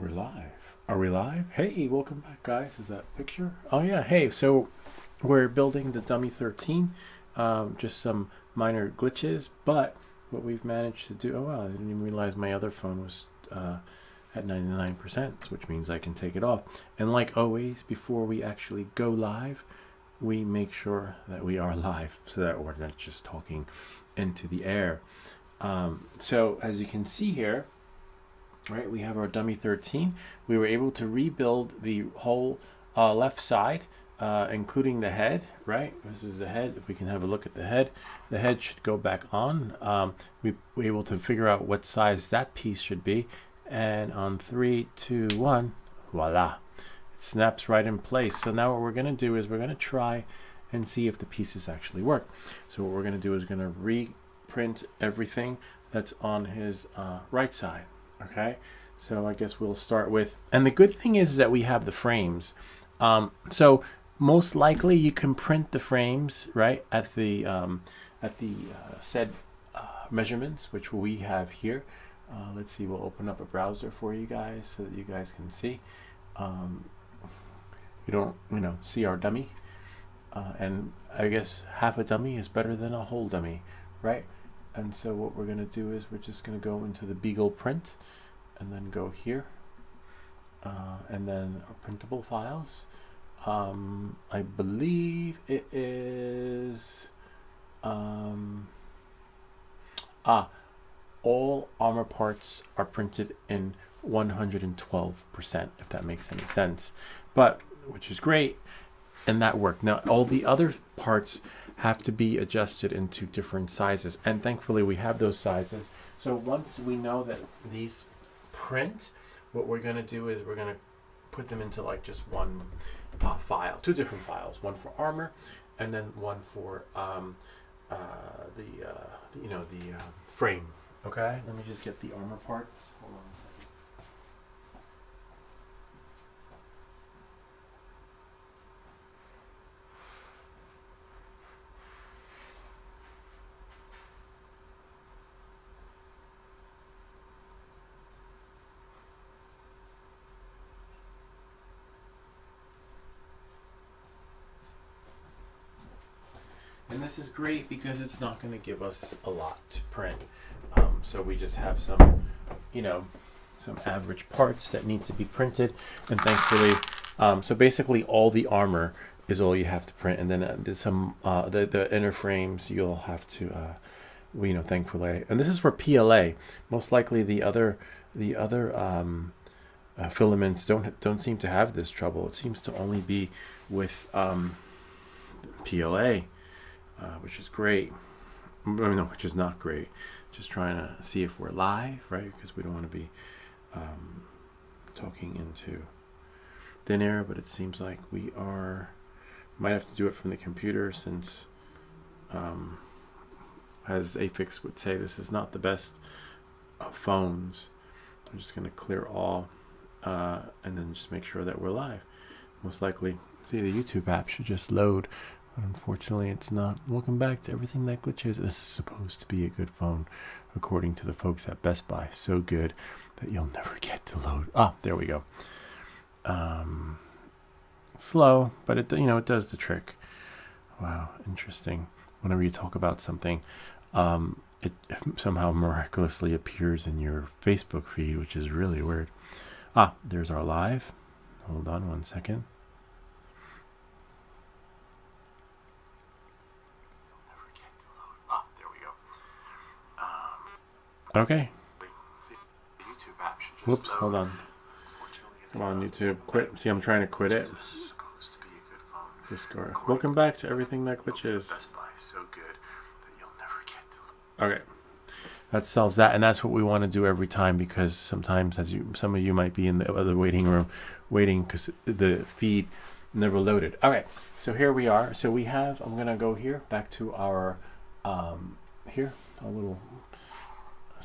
We're live. Are we live? Hey, welcome back, guys. Is that picture? Oh, yeah. Hey, so we're building the Dummy 13. Just some minor glitches, but what we've managed to do... Oh, wow, I didn't even realize my other phone was at 99%, which means I can take it off. And like always, before we actually go live, we make sure that we are live so that we're not just talking into the air. So as you can see here, right, we have our Dummy 13. We were able to rebuild the whole left side, including the head, right? This is the head. If we can have a look at the head should go back on. We were able to figure out what size that piece should be. And on 3, 2, 1, voila. It snaps right in place. So now what we're going to do is we're going to try and see if the pieces actually work. So what we're going to do is going to reprint everything that's on his right side. Okay, so I guess we'll start with, and the good thing is that we have the frames. So most likely you can print the frames right at the said measurements, which we have here. Let's see, we'll open up a browser for you guys so that you guys can see. You don't, see our dummy, and I guess half a dummy is better than a whole dummy, right? And so what we're going to do is we're just going to go into the Beagle print and then go here and then our printable files. I believe it is all armor parts are printed in 112%, if that makes any sense, but which is great, and that worked. Now all the other parts have to be adjusted into different sizes, and thankfully we have those sizes. So once we know that these print, what we're going to do is we're going to put them into like just one file, two different files, one for armor and then one for the frame. Okay, let me just get the armor part. Hold on a second. And this is great because it's not going to give us a lot to print. So we just have some, some average parts that need to be printed. And thankfully, so basically all the armor is all you have to print. And then there's some, the inner frames you'll have to, thankfully. And this is for PLA. Most likely the other filaments don't seem to have this trouble. It seems to only be with PLA. Which is great. No, which is not great. Just trying to see if we're live, right? Because we don't want to be talking into thin air, but it seems like we are. Might have to do it from the computer since, as Afix would say, this is not the best of phones. I'm just going to clear all and then just make sure that we're live. Most likely, see, the YouTube app should just load. But unfortunately, it's not. Welcome back to Everything That Glitches. This is supposed to be a good phone, according to the folks at Best Buy. So good that you'll never get to load. Ah, there we go. Slow, but it does the trick. Wow, interesting. Whenever you talk about something, it somehow miraculously appears in your Facebook feed, which is really weird. Ah, there's our live. Hold on one second. Okay. Whoops, hold on. Come on, YouTube. Quit. See, I'm trying to quit it. Discord. Welcome back to Everything That Glitches. Okay. That solves that, and that's what we want to do every time, because sometimes, some of you might be in the other waiting room waiting because the feed never loaded. All right, so here we are. So we have, I'm going to go here, back to our, here, a little...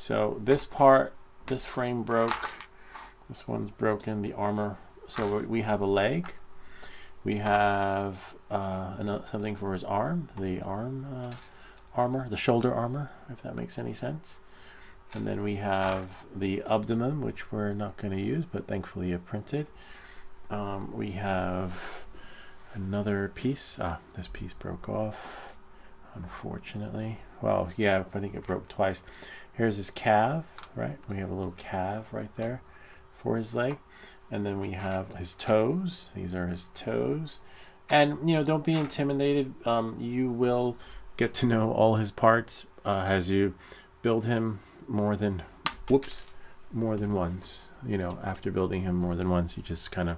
So this part, this frame broke. This one's broken, the armor. So we have a leg. We have something for his arm, the arm armor, the shoulder armor, if that makes any sense. And then we have the abdomen, which we're not going to use, but thankfully it printed. We have another piece. This piece broke off, unfortunately. Well, yeah, I think it broke twice. Here's his calf, right? We have a little calf right there for his leg. And then we have his toes. These are his toes. And, you know, don't be intimidated. You will get to know all his parts as you build him more than once. You know, after building him more than once, you just kind of,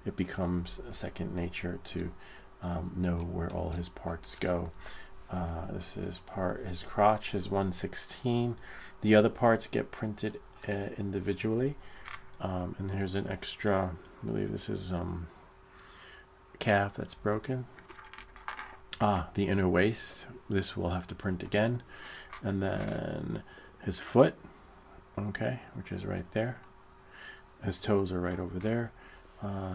it becomes a second nature to know where all his parts go. This is his crotch is 1/16. The other parts get printed individually. And here's an extra, I believe this is calf that's broken. The inner waist, this will have to print again. And then his foot, okay, which is right there. His toes are right over there.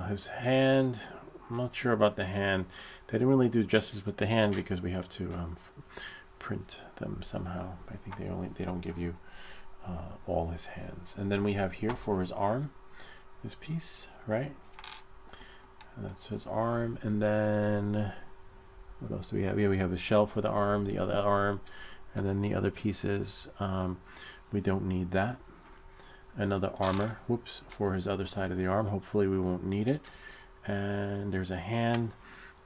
His hand, I'm not sure about the hand. They didn't really do justice with the hand because we have to print them somehow. I think they don't give you all his hands. And then we have here for his arm, this piece, right? And that's his arm. And then what else do we have? Yeah, we have a shell for the arm, the other arm, and then the other pieces. We don't need that. Another armor, for his other side of the arm. Hopefully we won't need it. And there's a hand,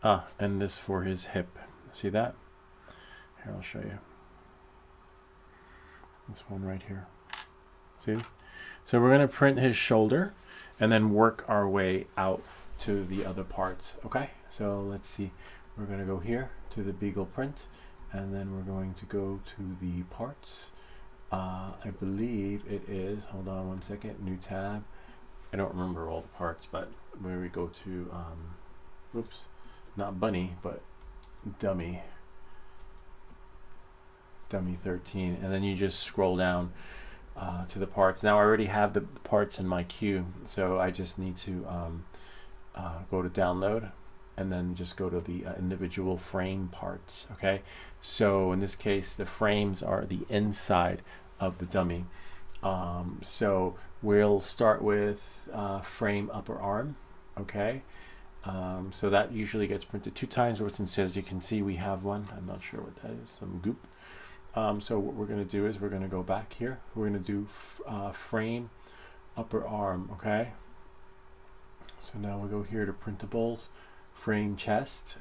and this for his hip. See that? Here, I'll show you. This one right here. See? So we're going to print his shoulder and then work our way out to the other parts. Okay? So let's see. We're going to go here to the Beagle print, and then we're going to go to the parts. I believe it is, hold on one second, new tab. I don't remember all the parts, but where we go to, not bunny, but dummy 13, and then you just scroll down to the parts. Now I already have the parts in my queue, so I just need to go to download and then just go to the individual frame parts. Okay, so in this case the frames are the inside of the dummy. So we'll start with frame upper arm. Okay, so that usually gets printed 2 times, which it says, you can see we have one. I'm not sure what that is, some goop. So what we're going to do is we're going to go back here. We're going to do frame upper arm. Okay, so now we'll go here to printables, frame chest,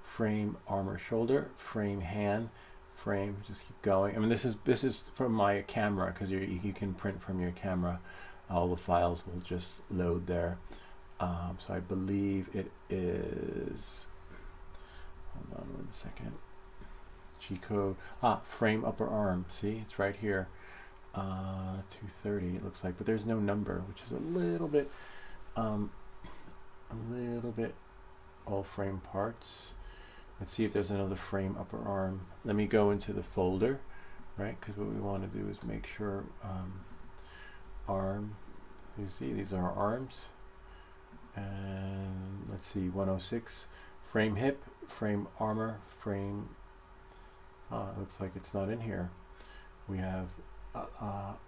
frame armor shoulder, frame hand, frame, just keep going. I mean, this is from my camera, because you can print from your camera. All the files will just load there. So I believe it is, hold on one second, G-code, frame upper arm, see, it's right here, 230 it looks like, but there's no number, which is a little bit all frame parts. Let's see if there's another frame upper arm. Let me go into the folder, right, because what we want to do is make sure arm, you see these are arms, and let's see, 106, frame hip, frame armor, frame, looks like it's not in here. We have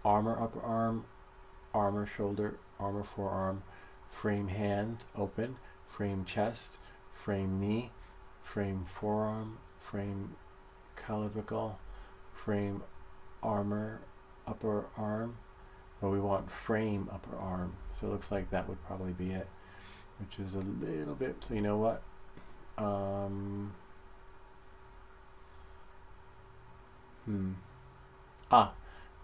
armor upper arm, armor shoulder, armor forearm, frame hand open, frame chest, frame knee, frame forearm, frame clavicle, frame armor upper arm. But we want frame upper arm, so it looks like that would probably be it, which is a little bit, so you know what,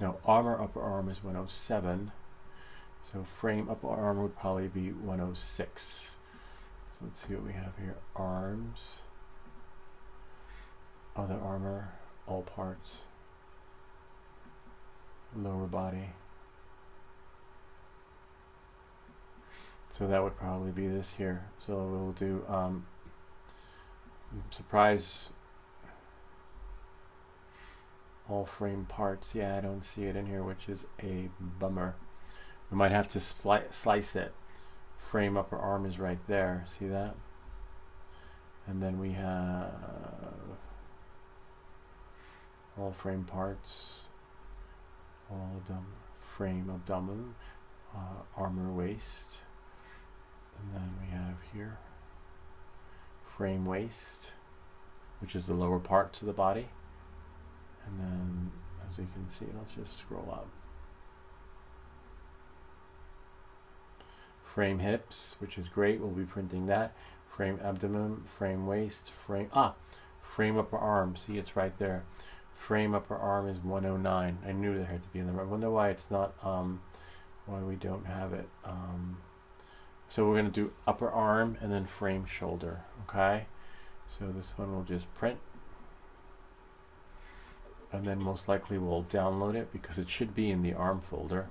no, armor upper arm is 107, so frame upper arm would probably be 106. So let's see what we have here. Arms, other armor, all parts, lower body. So that would probably be this here. So we'll do surprise all frame parts. Yeah, I don't see it in here, which is a bummer. We might have to slice it. Frame upper arm is right there. See that? And then we have all frame parts, frame abdomen, armor waist, and then we have here frame waist, which is the lower parts of the body, and then as you can see, let's just scroll up. Frame hips, which is great, we'll be printing that. Frame abdomen, frame waist, frame upper arm, see it's right there. Frame upper arm is 109. I knew there had to be in the right. I wonder why it's not, why we don't have it. So we're going to do upper arm and then frame shoulder, okay? So this one will just print. And then most likely we'll download it because it should be in the arm folder.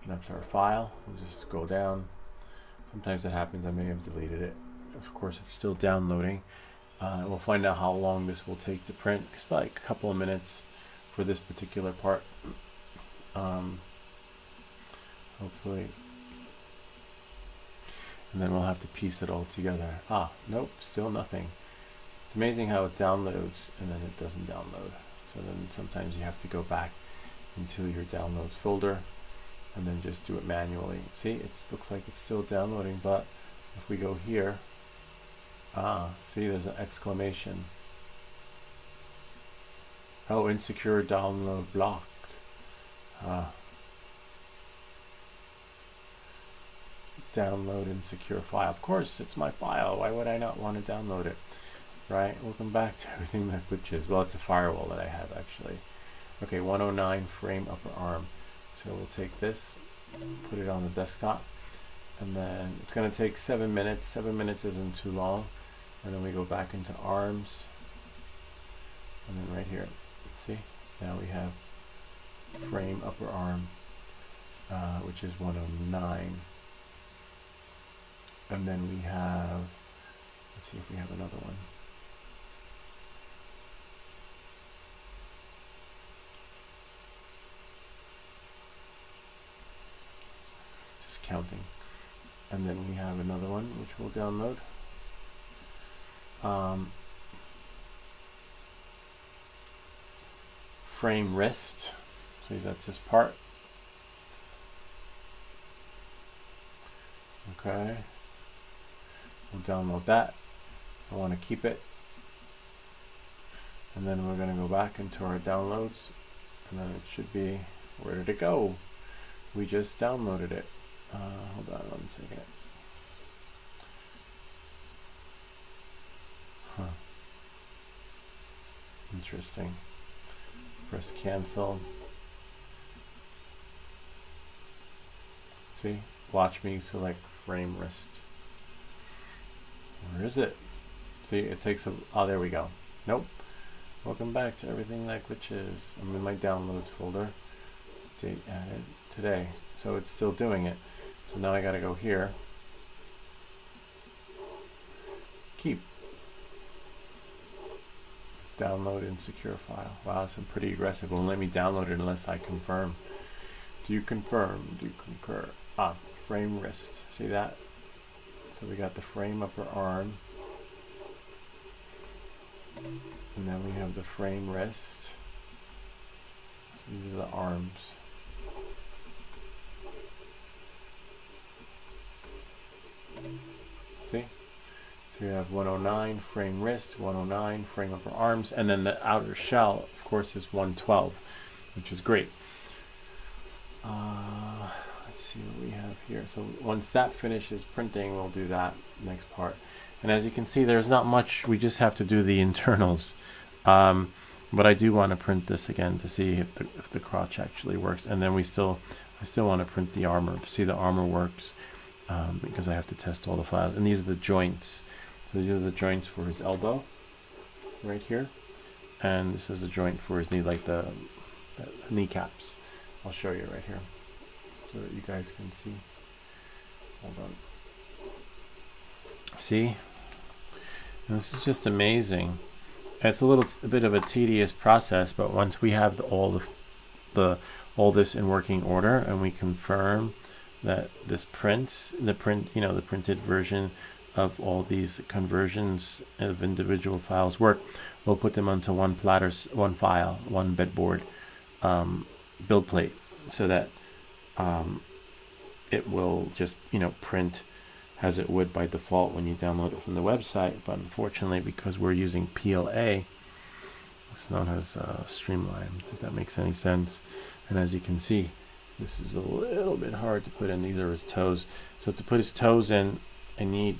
And that's our file. We'll just go down. Sometimes it happens, I may have deleted it. Of course, it's still downloading. We'll find out how long this will take to print. It's about like a couple of minutes for this particular part. Hopefully. And then we'll have to piece it all together. Nope, still nothing. It's amazing how it downloads and then it doesn't download. So then sometimes you have to go back into your downloads folder and then just do it manually. See, it looks like it's still downloading, but if we go here, see there's an exclamation. Oh, insecure download blocked. Download insecure file. Of course, it's my file. Why would I not want to download it? Right? Welcome back to everything that glitches. Well, it's a firewall that I have actually. Okay, 109 frame upper arm. So we'll take this, put it on the desktop, and then it's going to take 7 minutes. 7 minutes isn't too long. And then we go back into arms, and then right here, see, now we have frame upper arm, which is 109. And then we have, let's see if we have another one. Just counting. And then we have another one which we'll download. Frame wrist, see that's this part. Okay, we'll download that. I want to keep it, and then we're going to go back into our downloads, and then it should be, where did it go? We just downloaded it. Hold on 1 second. Interesting. Press cancel. See? Watch me select frame wrist. Where is it? See, it takes a... Oh, there we go. Nope. Welcome back to everything that glitches. I'm in my downloads folder. Date added today. So it's still doing it. So now I gotta go here. Keep. Download insecure file. Wow, that's pretty aggressive. It won't let me download it unless I confirm. Do you confirm? Do you concur? Frame wrist. See that? So we got the frame upper arm. And then we have the frame wrist. So these are the arms. See? So you have 109 frame wrist, 109 frame upper arms, and then the outer shell, of course, is 112, which is great. Let's see what we have here. So once that finishes printing, we'll do that next part. And as you can see, there's not much. We just have to do the internals. But I do want to print this again to see if the crotch actually works. And then I still want to print the armor to see the armor works, because I have to test all the files. And these are the joints. So these are the joints for his elbow, right here. And this is a joint for his knee, like the kneecaps. I'll show you right here so that you guys can see. Hold on. See? And this is just amazing. It's a bit of a tedious process, but once we have all this in working order and we confirm that this prints, the printed version of all these conversions of individual files work, we'll put them onto one file, one bedboard, build plate so that it will just, print as it would by default when you download it from the website. But unfortunately, because we're using PLA, it's not as streamlined, if that makes any sense. And as you can see, this is a little bit hard to put in. These are his toes. So to put his toes in, I need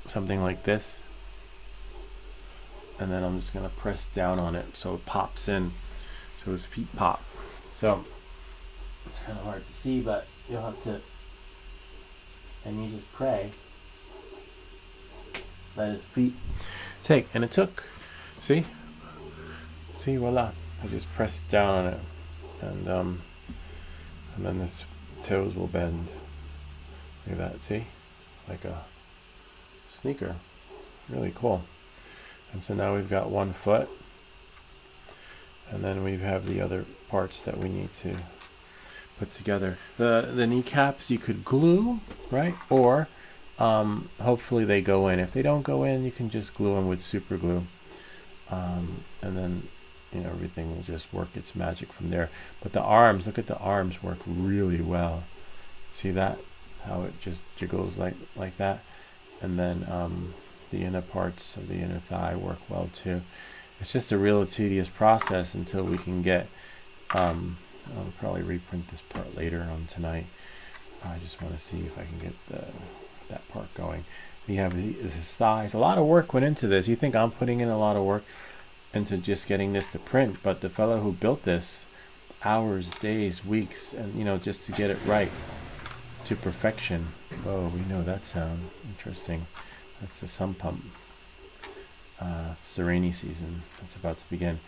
something like this. And then I'm just going to press down on it so it pops in. So his feet pop. So it's kind of hard to see, but you'll have to, and you just pray that his feet take. And it took. See, voila. I just pressed down on it, and then his toes will bend. Look at that, see? Like a sneaker. Really cool. And so now we've got one foot, and then we have the other parts that we need to put together. The kneecaps you could glue, right? Or hopefully they go in. If they don't go in, you can just glue them with super glue, and then everything will just work its magic from there. But the arms, look at the arms, work really well. See that? How it just jiggles like that. And then the inner parts of the inner thigh work well too. It's just a real tedious process until we can get, I'll probably reprint this part later on tonight. I just want to see if I can get that part going. We have his thighs. A lot of work went into this. You think I'm putting in a lot of work into just getting this to print, but the fellow who built this, hours, days, weeks, and just to get it right to perfection. Oh, we know that sound. Interesting. That's a sump pump. It's the rainy season. It's about to begin.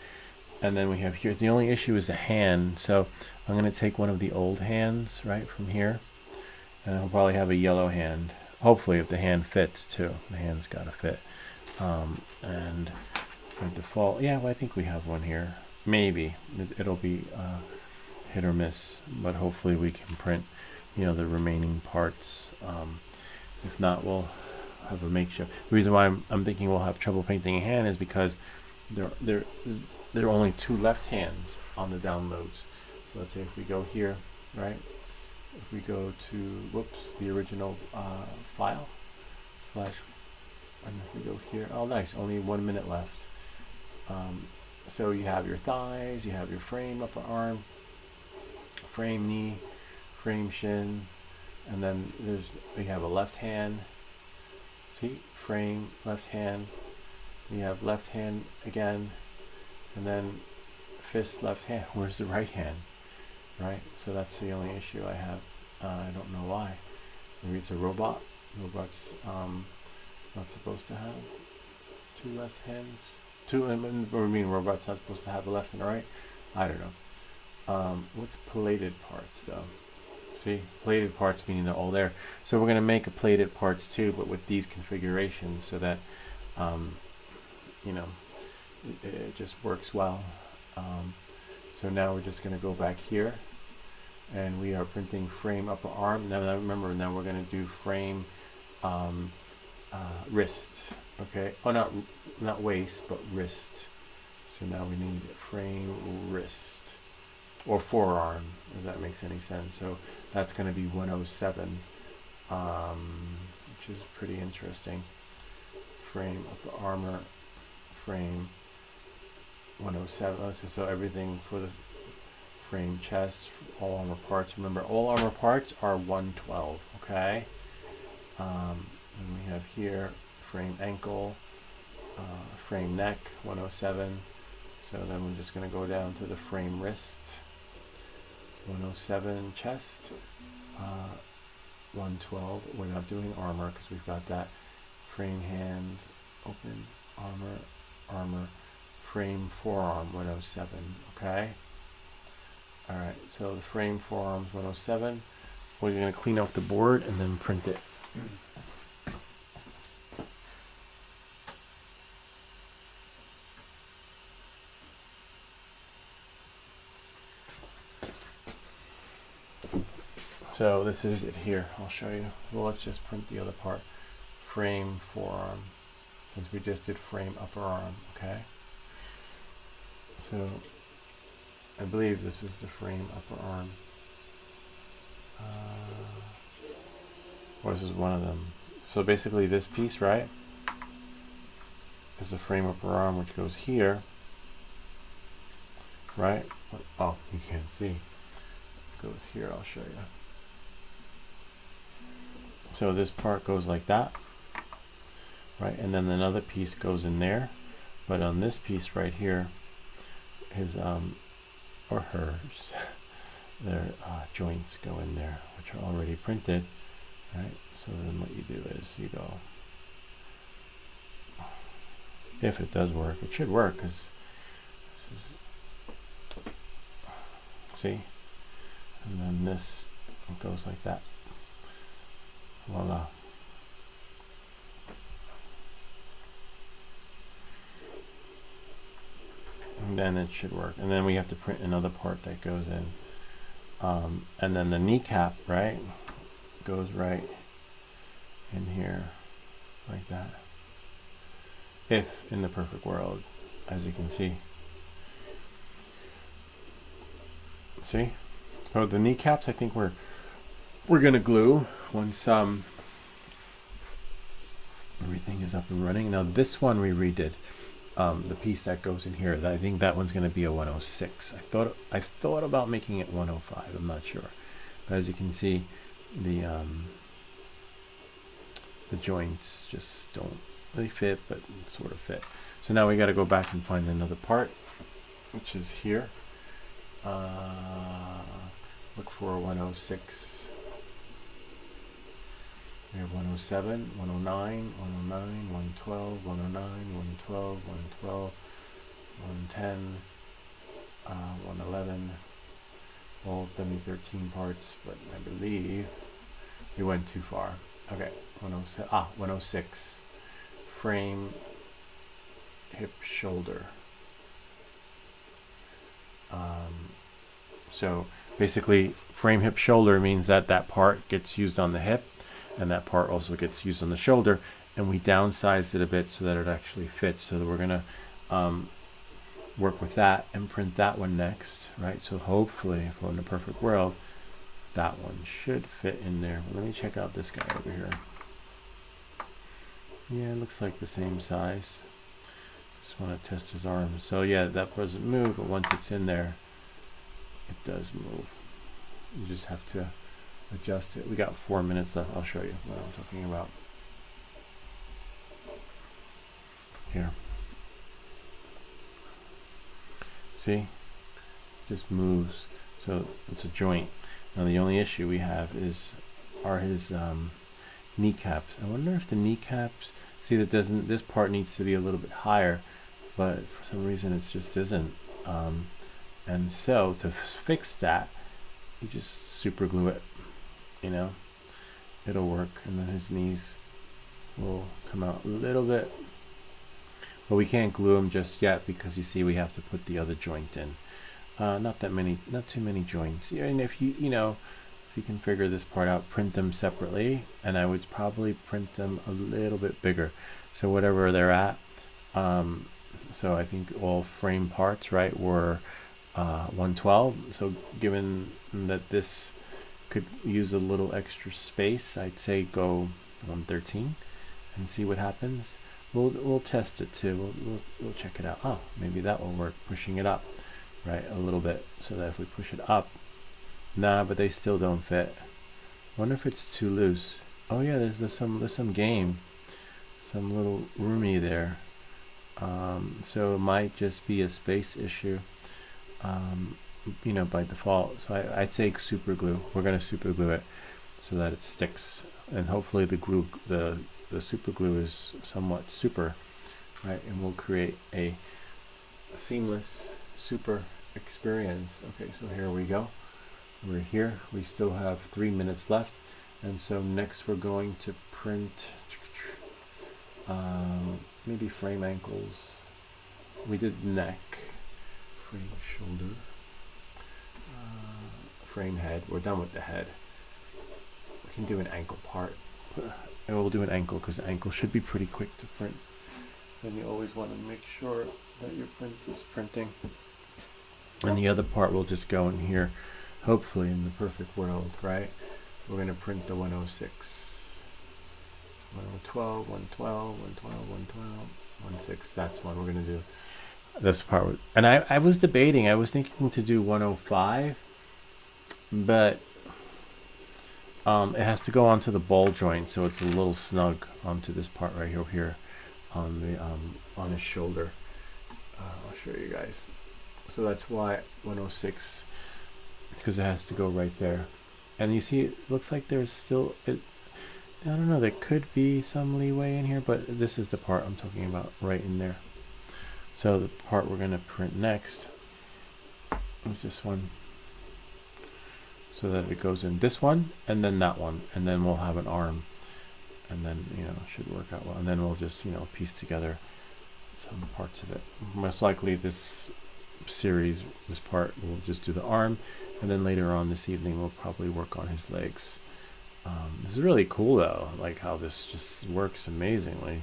And then we have here, the only issue is the hand. So I'm going to take one of the old hands right from here, and I'll probably have a yellow hand. Hopefully, if the hand fits too. The hand's got to fit. And by default, yeah, well, I think we have one here. Maybe it'll be hit or miss, but hopefully we can print, the remaining parts. If not, we'll have a makeshift. The reason why I'm thinking we'll have trouble painting a hand is because there are only two left hands on the downloads. So let's say if we go here, right? If we go to the original file / and if we go here, oh nice, only 1 minute left. So you have your thighs, you have your frame upper arm, frame knee, frame shin, and then we have a left hand. See, frame, left hand. We have left hand again, and then fist, left hand. Where's the right hand? Right? So that's the only issue I have. I don't know why. Maybe it's a robot. Robots not supposed to have two left hands. Robots not supposed to have a left and a right? I don't know. What's plated parts though? See, plated parts meaning they're all there. So we're going to make a plated parts too, but with these configurations so that it just works well. So now we're just going to go back here, and we are printing frame upper arm. Now remember, now we're going to do frame wrist. Okay. Oh, not waist, but wrist. So now we need frame wrist or forearm, if that makes any sense. So that's going to be 107, which is pretty interesting. Frame upper armor, frame 107. So everything for the frame chest, all armor parts. Remember, all armor parts are 112. Okay. And we have here frame ankle, frame neck 107. So then we're just going to go down to the frame wrist 107, chest 112. We're not doing armor because we've got that. Frame hand, open, armor, frame forearm 107. Okay. All right. So the frame forearms 107. We're going to clean off the board and then print it. So this is it here. I'll show you. Well, let's just print the other part. Frame forearm, since we just did frame upper arm. Okay. So I believe this is the frame upper arm. Or this is one of them. So basically this piece, right, is the frame upper arm, which goes here, right? Oh, you can't see. It goes here, I'll show you. So this part goes like that, right? And then another piece goes in there. But on this piece right here, his, or hers, their joints go in there, which are already printed, right? So then what you do is you go, if it does work, it should work, because this is, see? And then this goes like that. Voila. And then it should work. And then we have to print another part that goes in. And then the kneecap, right, goes right in here, like that. If in the perfect world, as you can see. See? So the kneecaps, I think we're gonna glue once everything is up and running. Now this one we redid. The piece that goes in here, I think that one's going to be a 106. I thought about making it 105. I'm not sure, but as you can see, the joints just don't really fit, but sort of fit. So now we got to go back and find another part, which is here. Look for a 106. We have 107, 109, 109, 112, 109, 112, 112, 110, 111, all dummy 13 parts, but I believe we went too far. Okay, 107, 106, frame, hip, shoulder. So basically frame, hip, shoulder means that that part gets used on the hip, and that part also gets used on the shoulder, and we downsized it a bit so that it actually fits. So that we're gonna work with that and print that one next, right? So hopefully, if we're in a perfect world, that one should fit in there. Let me check out this guy over here. Yeah, it looks like the same size. Just want to test his arm. So yeah, that doesn't move, but once it's in there, it does move. You just have to adjust it. We got 4 minutes left. I'll show you what I'm talking about. Here. See? Just moves. So it's a joint. Now the only issue we have are his kneecaps. I wonder if the kneecaps, see, that doesn't, this part needs to be a little bit higher, but for some reason it just isn't. And so to fix that, you just super glue it. You know, it'll work, and then his knees will come out a little bit, but we can't glue them just yet because you see we have to put the other joint in. Not too many joints. Yeah, and if you can figure this part out, print them separately, and I would probably print them a little bit bigger, so whatever they're at. So I think all frame parts, right, were 112. So given that this could use a little extra space, I'd say go 113 and see what happens. We'll test it too. We'll check it out. Oh, maybe that will work. Pushing it up, right, a little bit, so that if we push it up, nah, but they still don't fit. Wonder if it's too loose. Oh yeah, there's some game, some little roomy there. So it might just be a space issue. By default. So I'd say super glue. We're going to super glue it so that it sticks, and hopefully the super glue is somewhat super, right? And we'll create a seamless super experience. Okay, so here we go. We're here. We still have 3 minutes left, and so next we're going to print maybe frame ankles. We did neck, frame shoulder. Frame head. We're done with the head. We can do an ankle part, and we'll do an ankle because the ankle should be pretty quick to print. Then you always want to make sure that your print is printing. And the other part will just go in here, hopefully in the perfect world, right? We're going to print the 106, 112, 112, 112, 112, 16. That's what we're going to do. This part. And I was debating, I was thinking to do 105, but it has to go onto the ball joint, so it's a little snug onto this part right here on the on his shoulder. I'll show you guys. So that's why 106, because it has to go right there. And you see, it looks like there's still I don't know, there could be some leeway in here, but this is the part I'm talking about, right in there. So the part we're going to print next is this one, so that it goes in this one and then that one, and then we'll have an arm, and then, you know, should work out well. And then we'll just, you know, piece together some parts of it. Most likely this series, this part, we'll just do the arm, and then later on this evening we'll probably work on his legs. This is really cool though, like how this just works amazingly.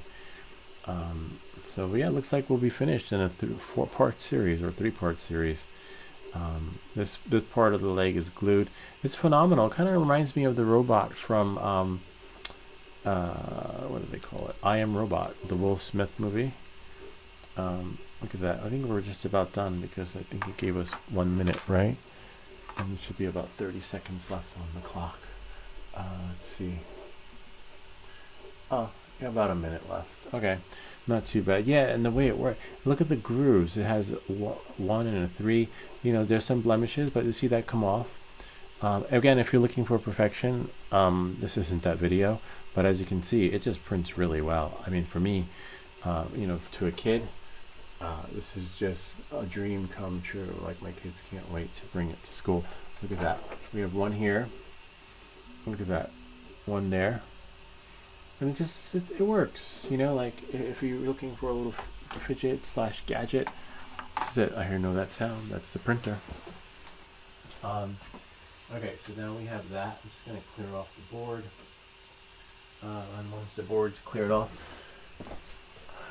So yeah, it looks like we'll be finished in a 4-part series or 3-part series. This part of the leg is glued. It's phenomenal. It kind of reminds me of the robot from what do they call it? I Am Robot, the Will Smith movie. Look at that. I think we're just about done, because I think it gave us 1 minute, right? And it should be about 30 seconds left on the clock. Let's see. Oh, yeah, about a minute left. Okay, not too bad. Yeah, and the way it works, look at the grooves. It has 1 and a 3. You know, there's some blemishes, but you see that come off. Again, if you're looking for perfection, this isn't that video, but as you can see, it just prints really well. I mean, for me, you know, to a kid, this is just a dream come true. Like, my kids can't wait to bring it to school. Look at that. We have one here. Look at that. One there. And it works, you know, like if you're looking for a little fidget / gadget, this is it. I hear that sound. That's the printer. Okay, so now we have that. I'm just going to clear off the board. And once the board's cleared off,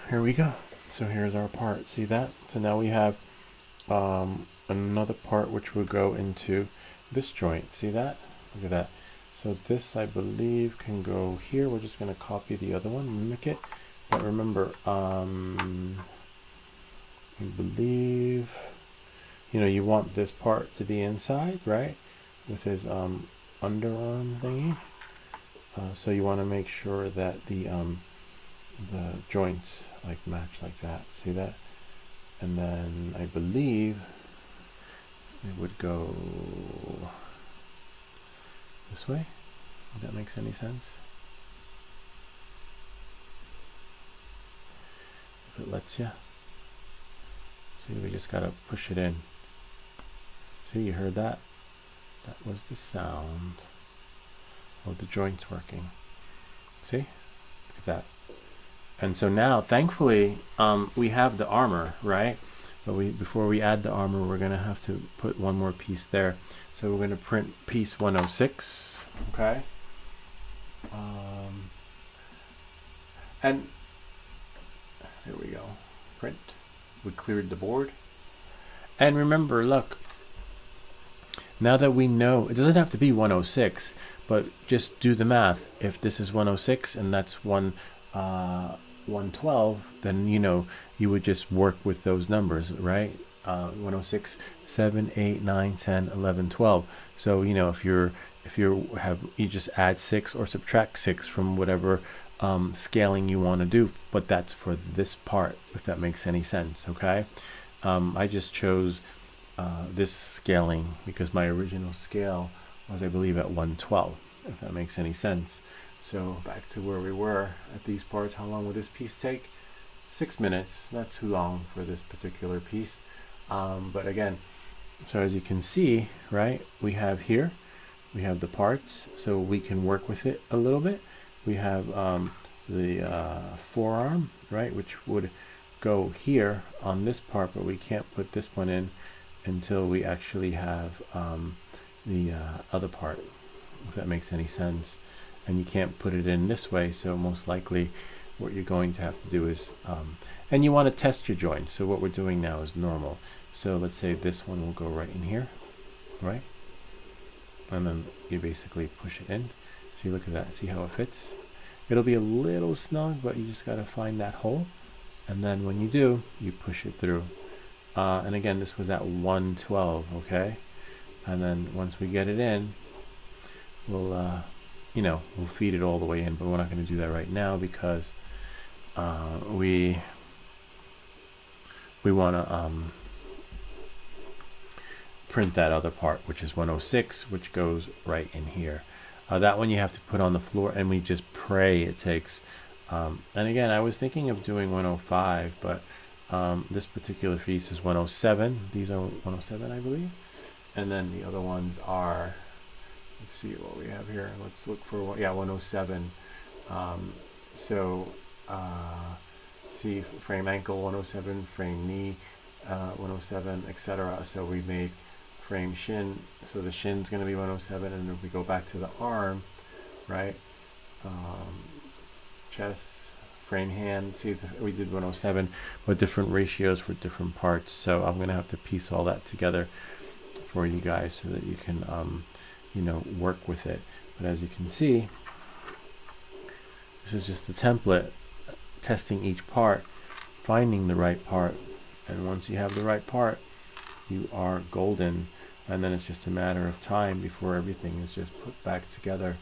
here we go. So here's our part. See that? So now we have another part which will go into this joint. See that? Look at that. So this, I believe, can go here. We're just going to copy the other one, mimic it. But remember, I believe, you know, you want this part to be inside, right? With his underarm thingy. So you want to make sure that the joints like match like that. See that? And then I believe it would go this way, if that makes any sense. If it lets you. See, we just gotta push it in. See, you heard that? That was the sound of the joints working. See? Look at that. And so now, thankfully, we have the armor, right? But before we add the armor, we're going to have to put one more piece there. So we're going to print piece 106, okay? And there we go. Print. We cleared the board. And remember, look, now that we know, it doesn't have to be 106, but just do the math. If this is 106 and that's 112, then, you know, you would just work with those numbers, right? 106, 7, 8, 9, 10, 11, 12. So, you know, if you just add 6 or subtract 6 from whatever scaling you want to do, but that's for this part, if that makes any sense. Okay. I just chose this scaling because my original scale was, I believe, at 112, if that makes any sense. So back to where we were at these parts. How long will this piece take? 6 minutes, not too long for this particular piece. But again, so as you can see, right, we have here, we have the parts, so we can work with it a little bit. We have the forearm, right, which would go here on this part, but we can't put this one in until we actually have the other part, if that makes any sense. And you can't put it in this way, so most likely what you're going to have to do is and you want to test your joints. So what we're doing now is normal. So let's say this one will go right in here, right? And then you basically push it in. So you look at that, see how it fits? It'll be a little snug, but you just got to find that hole. And then when you do, you push it through. And again, this was at 112, okay? And then once we get it in, we'll, we'll feed it all the way in, but we're not going to do that right now because we want to print that other part, which is 106, which goes right in here. That one you have to put on the floor, and we just pray it takes. And again, I was thinking of doing 105, but this particular piece is 107. These are 107, I believe. And then the other ones are, let's see what we have here. Let's look for, 107. See, frame ankle 107, frame knee 107, etc. So we made frame shin, so the shin's going to be 107, and if we go back to the arm, right, chest, frame hand, see, we did 107, but different ratios for different parts. So I'm going to have to piece all that together for you guys so that you can work with it. But as you can see, this is just a template testing each part, finding the right part, and once you have the right part, you are golden. And then it's just a matter of time before everything is just put back together,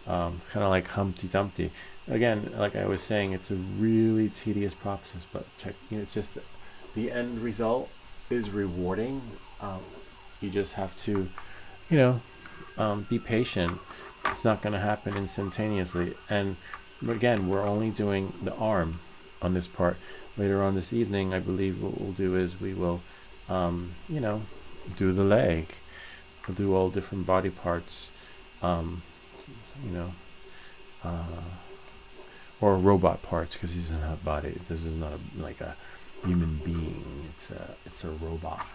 kind of like Humpty Dumpty. Again, like I was saying, it's a really tedious process, but it's just the end result is rewarding. You just have to be patient. It's not going to happen instantaneously. And again, we're only doing the arm on this part. Later on this evening, I believe what we'll do is we will do the leg. We'll do all different body parts, or robot parts, because these are not body. This is not like a human being. It's a robot.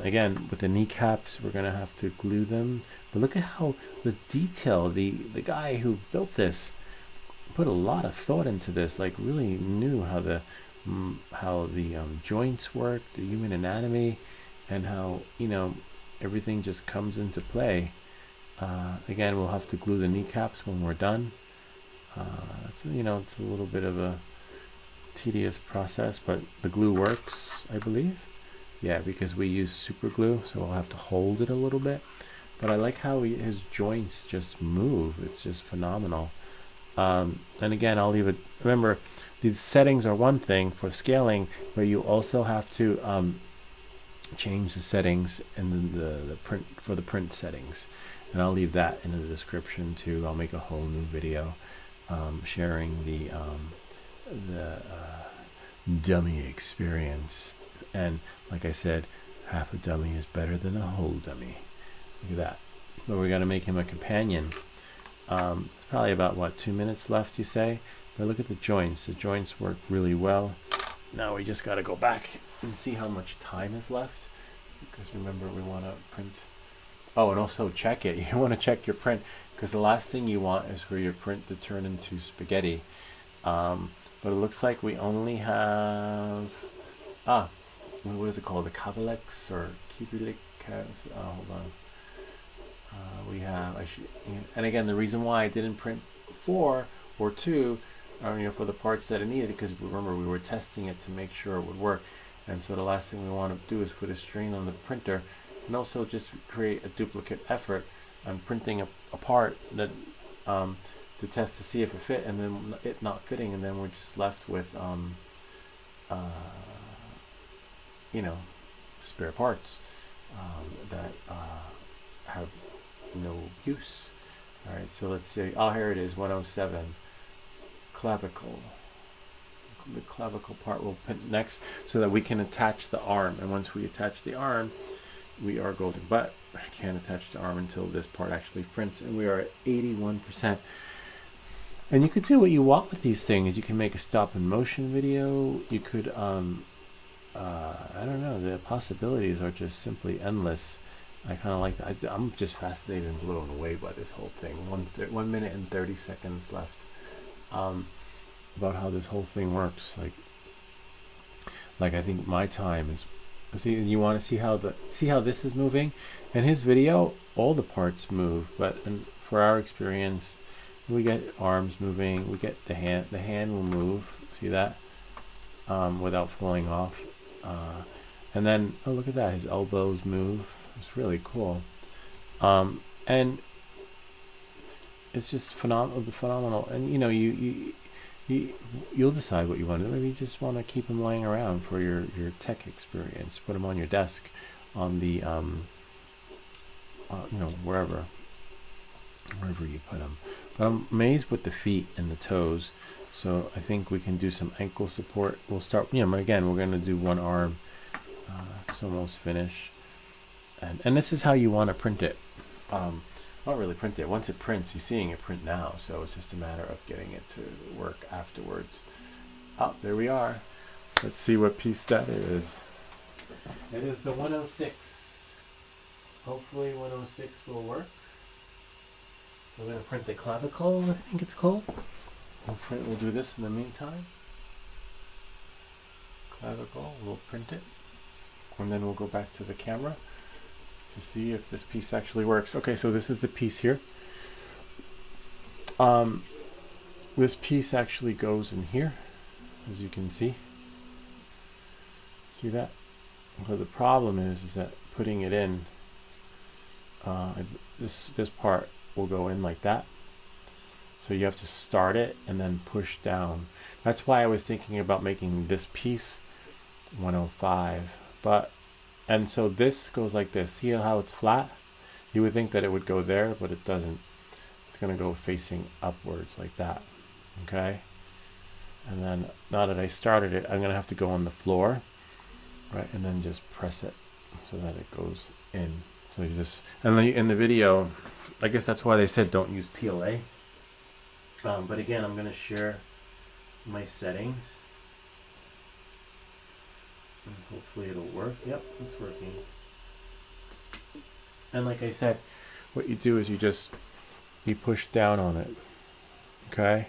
Again, with the kneecaps, we're gonna have to glue them. But look at how the detail. The guy who built this put a lot of thought into this. Like really knew how the joints work, the human anatomy, and how everything just comes into play. Again, we'll have to glue the kneecaps when we're done. It's a little bit of a tedious process, but the glue works, I believe. Yeah, because we use super glue, so we'll have to hold it a little bit. But I like how his joints just move. It's just phenomenal. And again, I'll leave it. Remember, these settings are one thing for scaling, but you also have to change the settings and the print for the print settings. And I'll leave that in the description too. I'll make a whole new video sharing the dummy experience. And like I said, half a dummy is better than a whole dummy. Look at that. But we're gonna make him a companion. Probably about 2 minutes left, you say? But look at the joints. The joints work really well. Now we just got to go back and see how much time is left, because remember, we want to print. Oh, and also check it. You want to check your print, because the last thing you want is for your print to turn into spaghetti. But it looks like we only have what is it called? The Cavalex or Kibalik? Hold on. We have, and again, the reason why I didn't print 4 or 2, for the parts that I needed, because remember, we were testing it to make sure it would work. And so the last thing we want to do is put a strain on the printer, and also just create a duplicate effort on printing a part that to test to see if it fit, and then it not fitting, and then we're just left with spare parts that have no use. All right, so let's see. Oh, here it is, 107. Clavicle. The clavicle part will print next, so that we can attach the arm. And once we attach the arm, we are golden. But I can't attach the arm until this part actually prints, and we are at 81%. And you could do what you want with these things. You can make a stop and motion video. You could I don't know, the possibilities are just simply endless. I kind of like that. I'm just fascinated and blown away by this whole thing. 1 minute and 30 seconds left. About how this whole thing works. Like I think my time is See, you want to see how this is moving. In his video, all the parts move, but for our experience, we get arms moving, we get the hand will move. See that? Without falling off. And then, oh, look at that, his elbows move. It's really cool. And it's just phenomenal. And you know, you'll decide what you want to do. Maybe you just want to keep them laying around for your tech experience. Put them on your desk, on the you know, wherever you put them. But I'm amazed with the feet and the toes. So I think we can do some ankle support. We'll start, you know, again, we're going to do one arm. It's almost finished. And this is how you want to print it. Not really print it. Once it prints, you're seeing it print now. So it's just a matter of getting it to work afterwards. Oh, there we are. Let's see what piece that is. It is the 106. Hopefully 106 will work. We're going to print the clavicle, I think it's called. We'll do this in the meantime. Clavicle, we'll print it. And then we'll go back to the camera to see if this piece actually works. Okay, so this is the piece here. This piece actually goes in here, as you can see. See that? Well, the problem is that putting it in, this part will go in like that. So you have to start it and then push down. That's why I was thinking about making this piece 105. And so this goes like this. See how it's flat? You would think that it would go there, but it doesn't. It's going to go facing upwards like that. Okay? And then now that I started it, I'm going to have to go on the floor, right? And then just press it so that it goes in. So you just, and then in the video, I guess that's why they said don't use PLA. But again, I'm going to share my settings. And hopefully it'll work. Yep, it's working. And like I said, what you do is you push down on it. Okay?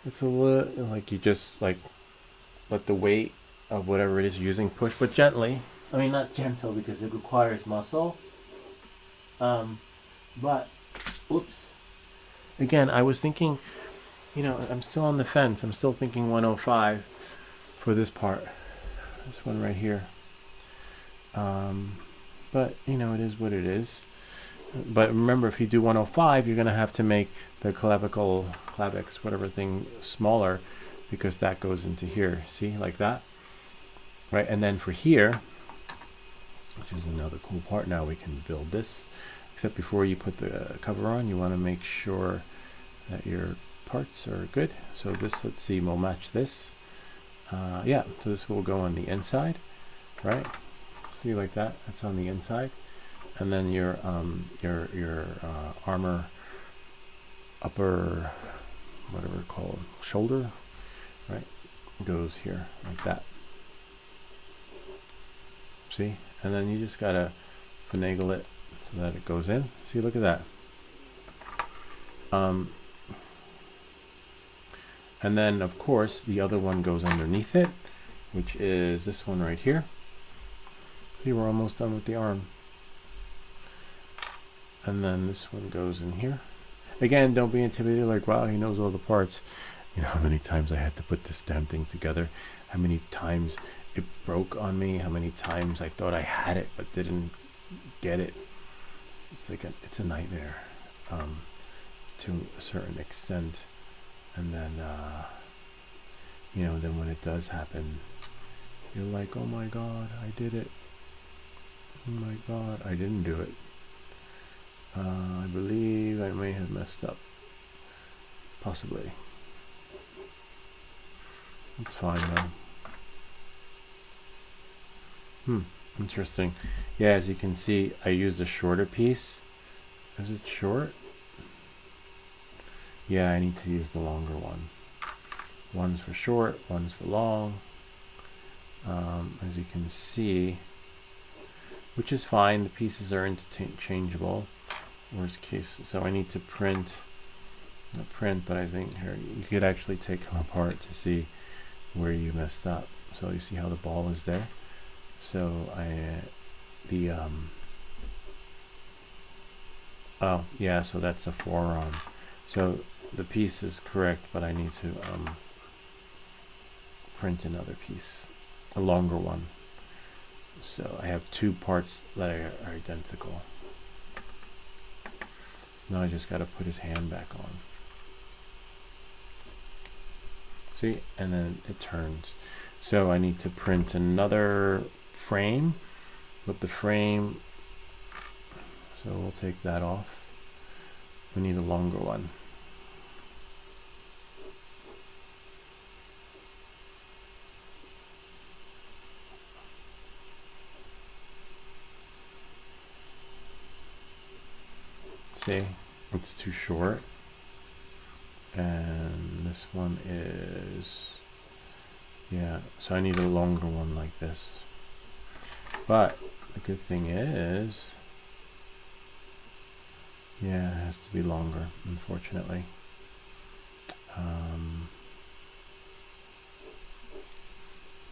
It's a little, like you just like let the weight of whatever it is you're using push, but gently. I mean, not gentle because it requires muscle. But, oops. Again, I was thinking, you know, I'm still on the fence. I'm still thinking 105 for this part. This one right here. But, you know, it is what it is. But remember, if you do 105, you're going to have to make the clavix, whatever thing, smaller, because that goes into here. See, like that? Right? And then for here, which is another cool part, now we can build this. Except before you put the cover on, you want to make sure that your parts are good. So this, let's see, we'll match this. Yeah, so this will go on the inside, right? See, like that? That's on the inside. And then your armor, upper, whatever it's called, shoulder, right? Goes here, like that. See? And then you just gotta finagle it so that it goes in. See, look at that. And then, of course, the other one goes underneath it, which is this one right here. See, we're almost done with the arm. And then this one goes in here. Again, don't be intimidated, like, wow, he knows all the parts. You know how many times I had to put this damn thing together? How many times it broke on me? How many times I thought I had it but didn't get it? It's like it's a nightmare to a certain extent. And then, you know, then when it does happen, you're like, oh my God, I did it. Oh my God, I didn't do it. I believe I may have messed up. Possibly. It's fine though. Interesting. Yeah, as you can see, I used a shorter piece. Is it short? Yeah, I need to use the longer one. One's for short, one's for long. As you can see, which is fine. The pieces are interchangeable. Worst case, so I need to print, not print, but I think here you could actually take them apart to see where you messed up. So you see how the ball is there, So oh yeah, so that's the forearm. So the piece is correct, but I need to print another piece, a longer one. So I have two parts that are identical. Now I just got to put his hand back on. See, and then it turns. So I need to print another frame with the frame. So we'll take that off. We need a longer one. See, it's too short. And this one is, yeah, so I need a longer one like this. But the good thing is, yeah, it has to be longer, unfortunately.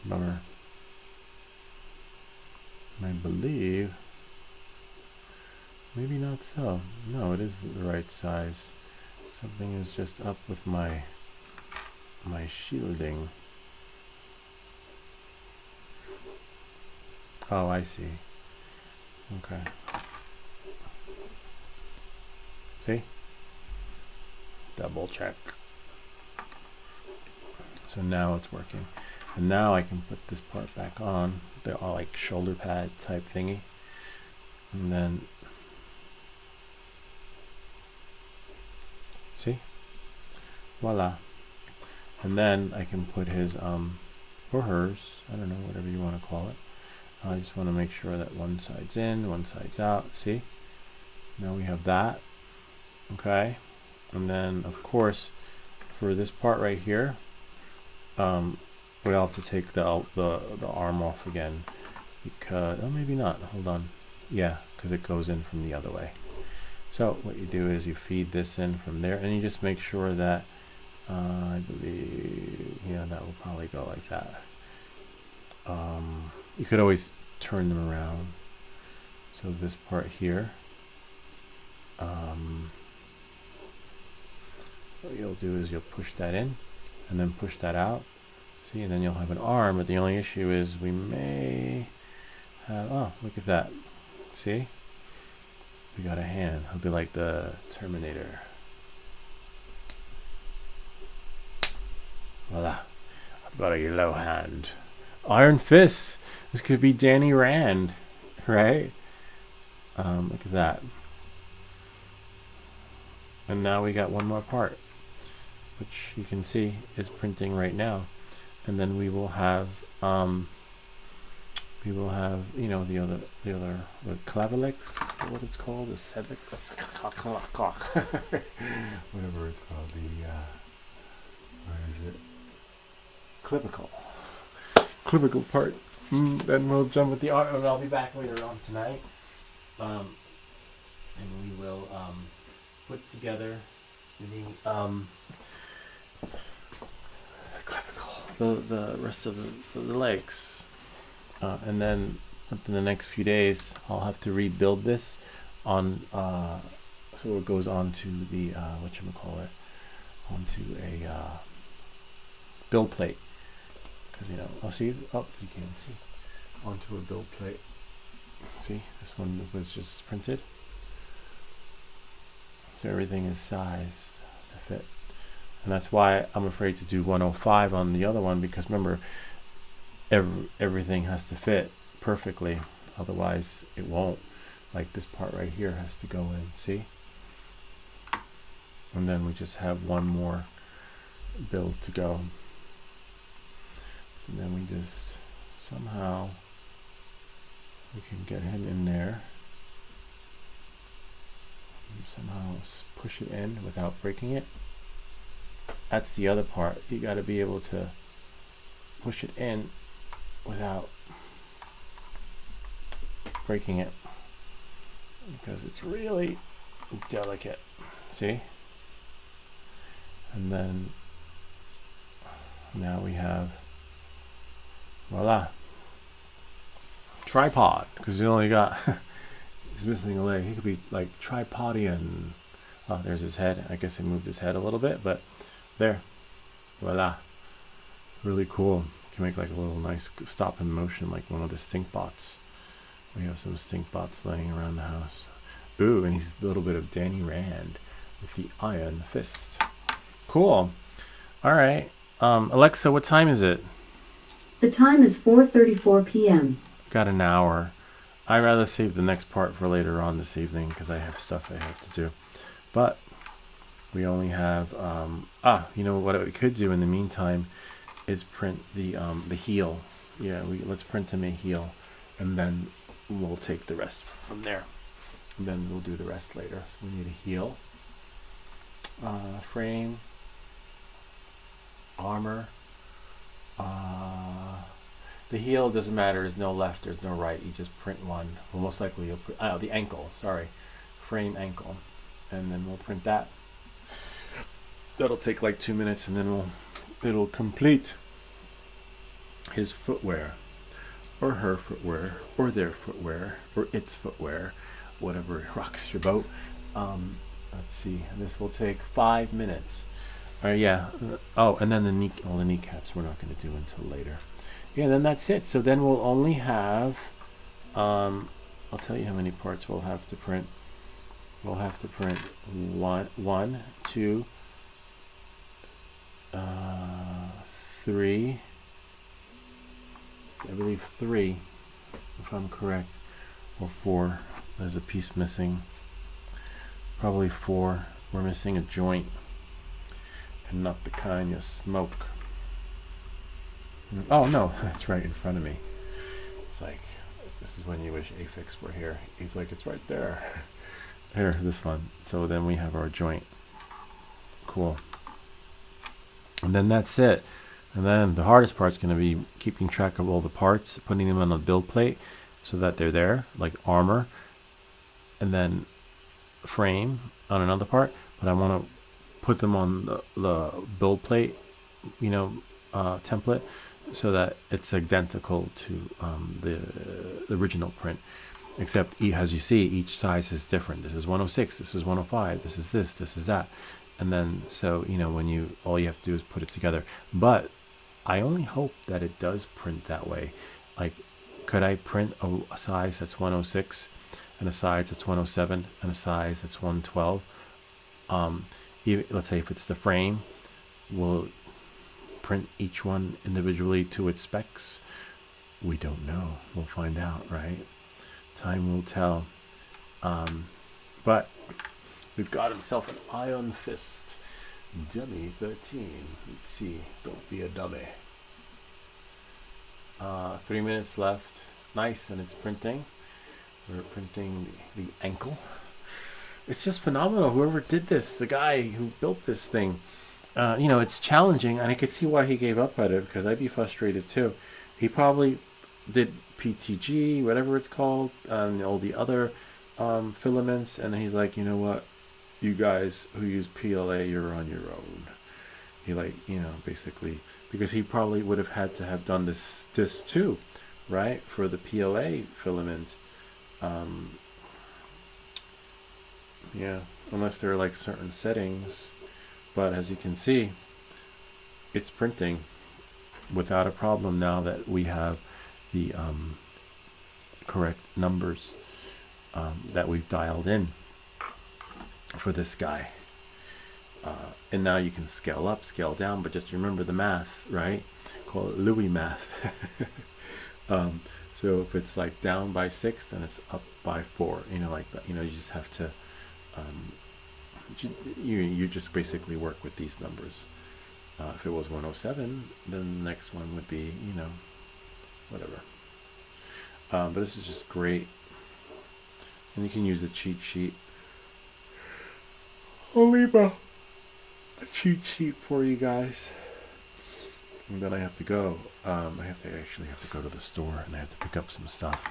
Bummer. I believe, maybe not so. No, it is the right size. Something is just up with my shielding. Oh, I see. Okay. See? Double check. So now it's working. And now I can put this part back on. They're all like shoulder pad type thingy. And then, see? Voila. And then I can put his, or hers, I don't know, whatever you want to call it. I just want to make sure that one side's in, one side's out. See? Now we have that. Okay. And then, of course, for this part right here, we'll have to take the arm off again. Because, oh, maybe not. Hold on. Yeah, because it goes in from the other way. So what you do is you feed this in from there, and you just make sure that, I believe, yeah, that will probably go like that. You could always turn them around. So this part here, what you'll do is you'll push that in and then push that out. See, and then you'll have an arm, but the only issue is we may have, oh, look at that. See? We got a hand. It'll be like the Terminator. Voila. I've got a yellow hand. Iron Fist. This could be Danny Rand, right? Look at that. And now we got one more part, which you can see is printing right now. And then we will have, you know, the Clavelex, what it's called, the Cevix, whatever it's called, what is it? Clivical part. Then we'll jump with the art, and I'll be back later on tonight. And we will put together the rest of the legs, and then within the next few days I'll have to rebuild this on so it goes onto the whatchamacallit, onto a build plate, because, you know, I'll see, oh, you can't see, onto a build plate. See, this one was just printed, so everything is sized to fit. And that's why I'm afraid to do 105 on the other one, because remember, everything has to fit perfectly, otherwise it won't. Like this part right here has to go in, see? And then we just have one more build to go. So then we just somehow we can get him in there. And somehow push it in without breaking it. That's the other part. You got to be able to push it in without breaking it, because it's really delicate. See? And then now we have, voila. tripod, because he only got he's missing a leg. He could be like tripodian. Oh, there's his head. I guess I moved his head a little bit, but there, voila, really cool. You can make like a little nice stop in motion, like one of the stink bots. We have some stink bots laying around the house. Ooh, and he's a little bit of Danny Rand with the iron fist. Cool. All right, Alexa, what time is it? The time is 4:34 p.m. Got an hour. I'd rather save the next part for later on this evening because I have stuff I have to do. But we only have you know what we could do in the meantime is print the heel. Yeah, let's print him a heel, and then we'll take the rest from there. And then we'll do the rest later. So we need a heel, frame, armor. The heel doesn't matter. There's no left. There's no right. You just print one. Well, most likely you'll print the ankle. Sorry, frame ankle, and then we'll print that. That'll take like 2 minutes, and then it'll complete his footwear, or her footwear, or their footwear, or its footwear, whatever rocks your boat. Let's see. This will take 5 minutes. Yeah. Oh, and then the kneecaps we're not going to do until later. Yeah, then that's it. So then we'll only have, I'll tell you how many parts we'll have to print. We'll have to print one, two, 3. I believe 3, if I'm correct, or 4. There's a piece missing. Probably 4. We're missing a joint, and not the kind you smoke. Oh no, that's right in front of me. It's like, this is when you wish Afix were here. He's like, it's right there. Here, this one. So then we have our joint. Cool. And then that's it. And then the hardest part's going to be keeping track of all the parts, putting them on a build plate so that they're there, like armor, and then frame on another part. But I want to put them on the build plate, you know, template, so that it's identical to the original print, except as you see, each size is different. This is 106, this is 105, this is this is that. And then, so, you know, when all you have to do is put it together. But I only hope that it does print that way. Like, could I print a size that's 106, and a size that's 107, and a size that's 112? Let's say if it's the frame, will print each one individually to its specs? We don't know. We'll find out, right? Time will tell. But we've got himself an Iron Fist Dummy 13. Let's see. Don't be a dummy. 3 minutes left. Nice, and it's printing. We're printing the ankle. It's just phenomenal. Whoever did this, the guy who built this thing, you know, it's challenging, and I could see why he gave up at it, because I'd be frustrated too. He probably did PTG, whatever it's called, and all the other filaments, and he's like, you know what, you guys who use PLA, you're on your own. He, like, you know, basically, because he probably would have had to have done this too, right, for the PLA filament. Yeah, unless there are like certain settings. But as you can see, it's printing without a problem now that we have the correct numbers that we've dialed in for this guy. And now you can scale up, scale down, but just remember the math, right? Call it Louis math. So if it's like down by 6, then it's up by 4. You know, like that. You know, you just have to you just basically work with these numbers. If it was 107, then the next one would be, you know, whatever. But this is just great, and you can use a cheat sheet. I'll leave a cheat sheet for you guys. And then I have to go. I actually have to go to the store, and I have to pick up some stuff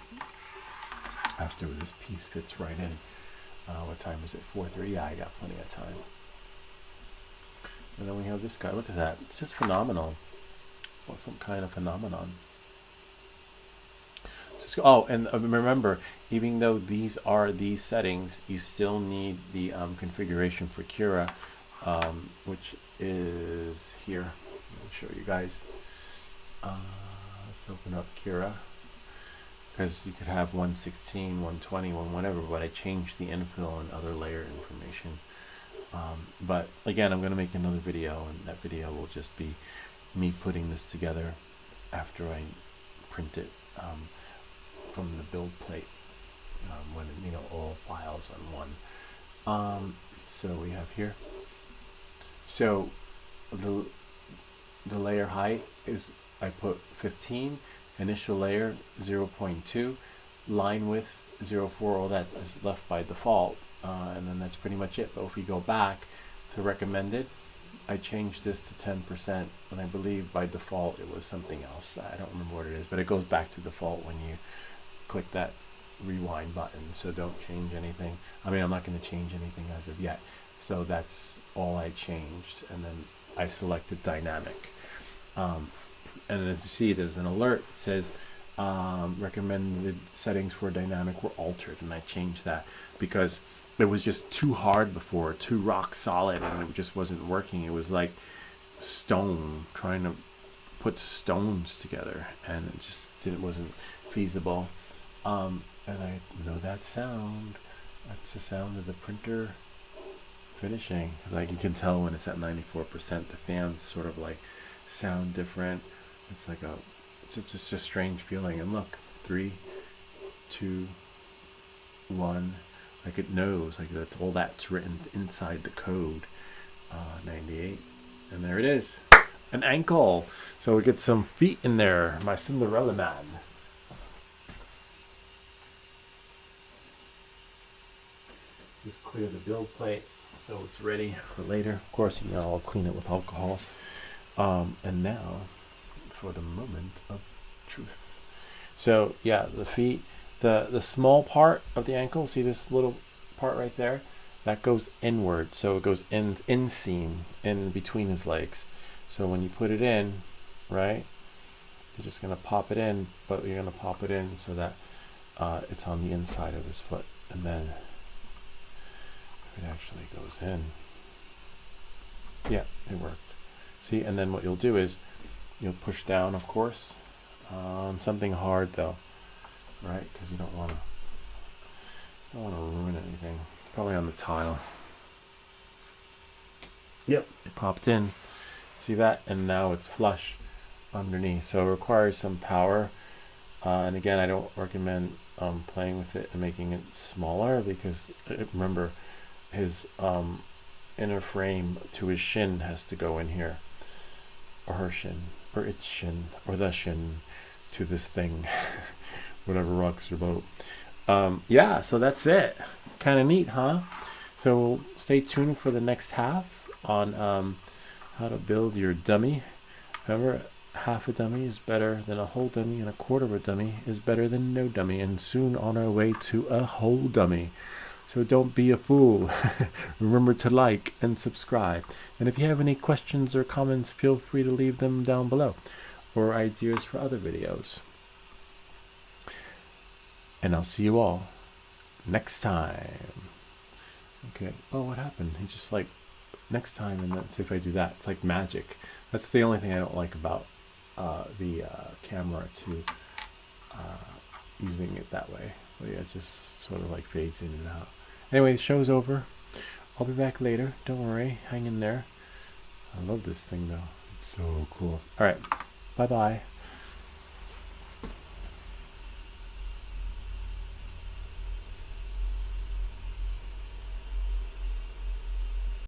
after this piece fits right in. What time is it? 4:30. Yeah, I got plenty of time. And then we have this guy. Look at that. It's just phenomenal. Well, some kind of phenomenon. Oh, and remember, even though these are these settings, you still need the configuration for Cura, which is here. Let me show you guys. Let's open up Cura, because you could have 116, 120, whatever, but I changed the infill and other layer information. But again, I'm going to make another video, and that video will just be me putting this together after I print it from the build plate, when all files on one. So we have here. So the layer height is, I put 15, initial layer 0.2, line width 0.4. All that is left by default, and then that's pretty much it. But if we go back to recommended, I changed this to 10%, and I believe by default it was something else. I don't remember what it is, but it goes back to default when you click that rewind button. So don't change anything. I mean, I'm not going to change anything as of yet. So that's all I changed, and then I selected dynamic. And as you see, there's an alert. It says recommended settings for dynamic were altered, and I changed that because it was just too hard before, too rock solid, and it just wasn't working. It was like stone, trying to put stones together, and it just wasn't feasible. And I know that sound. That's the sound of the printer finishing, because like you can tell when it's at 94%, the fans sort of like sound different. It's like it's just a strange feeling. And look, 3, 2, 1. Like it knows, like that's all that's written inside the code. 98, and there it is, an ankle. So we get some feet in there, my Cinderella man. Just clear the build plate so it's ready for later. Of course, I'll clean it with alcohol. And now for the moment of truth. So yeah, the feet, the small part of the ankle, see this little part right there, that goes inward, so it goes inseam in between his legs. So when you put it in, right, you're just going to pop it in, but you're going to pop it in so that it's on the inside of his foot. And then if it actually goes in, yeah, it worked. See, and then what you'll do is you'll push down, of course, on something hard though, right? Because you don't want to ruin anything. Probably on the tile. Yep, it popped in. See that? And now it's flush underneath. So it requires some power. And again, I don't recommend playing with it and making it smaller, because remember, his inner frame to his shin has to go in here, or her shin, or its shin, or the shin to this thing, whatever rocks your boat. Yeah, so that's it. Kind of neat, huh? So stay tuned for the next half on how to build your dummy. Remember, half a dummy is better than a whole dummy, and a quarter of a dummy is better than no dummy, and soon on our way to a whole dummy. So don't be a fool. Remember to like and subscribe. And if you have any questions or comments, feel free to leave them down below, or ideas for other videos. And I'll see you all next time. Okay. Oh, what happened? He just like, next time, and let's see if I do that. It's like magic. That's the only thing I don't like about the camera, to using it that way. So yeah, it just sort of like fades in and out. Anyway, the show's over. I'll be back later. Don't worry. Hang in there. I love this thing though. It's so cool. All right. Bye-bye.